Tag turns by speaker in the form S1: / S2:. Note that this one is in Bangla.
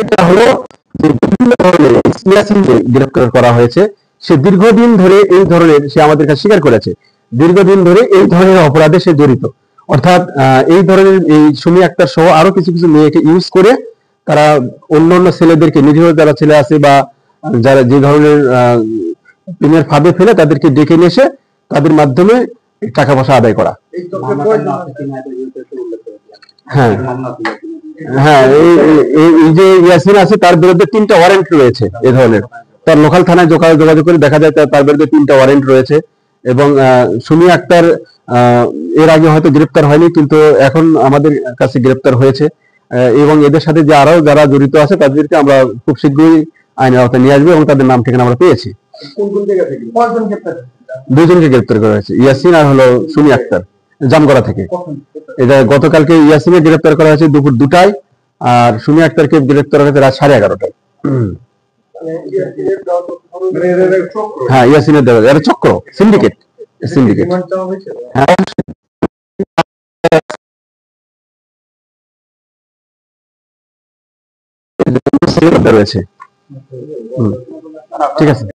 S1: বিষয়টা হলো যে বিভিন্ন ধরনের ইয়াসিনকে গ্রেফতার করা হয়েছে। সে দীর্ঘদিন ধরে এই ধরনের, সে আমাদের কাছে স্বীকার করেছে, দীর্ঘদিন ধরে এই ধরনের অপরাধে সে জড়িত। অর্থাৎ এই ধরনের এই সুমি আক্তার সহ আরো কিছু কিছু মেয়েকে ইউজ করে তারা অন্য অন্য ছেলেদেরকে, নিরীহ যারা ছেলে আছে বা যারা যে ধরনের প্রেমের ফাঁদে ফেলে তাদেরকে ডেকে নিয়ে এসে তাদের মাধ্যমে টাকা পয়সা আদায় করা। হ্যাঁ হ্যাঁ, এই যে ইয়াসিন আছে তার বিরুদ্ধে 3টা ওয়ারেন্ট রয়েছে এ ধরনের। তার লোকাল থানায় যোগাযোগ করে দেখা যায় তার বিরুদ্ধে 3টা ওয়ারেন্ট রয়েছে। এবং সুমি আক্তার এর আগে হয়তো গ্রেপ্তার হয়নি, কিন্তু এখন আমাদের কাছে গ্রেপ্তার হয়েছে। এবং এদের সাথে যে আরো যারা জড়িত আছে তাদেরকে আমরা খুব শীঘ্রই আইনের আওতায় নিয়ে আসবো এবং তাদের নাম ঠিকানা আমরা পেয়েছি। দুজনকে গ্রেপ্তার করা হয়েছে, ইয়াসিন আর হলো সুমি আক্তার, জামগড়া থেকে। এটা গতকালকে ইয়াসিনকে গ্রেপ্তার করা হয়েছে দুপুর 2টায়, আর সুমি আক্তারকে গ্রেপ্তার করা হয়েছে রাত 11:30টায়। হ্যাঁ, ইয়াসিনের দেওয়া এটা চক্র, সিন্ডিকেট। হ্যাঁ, রয়েছে। ঠিক আছে।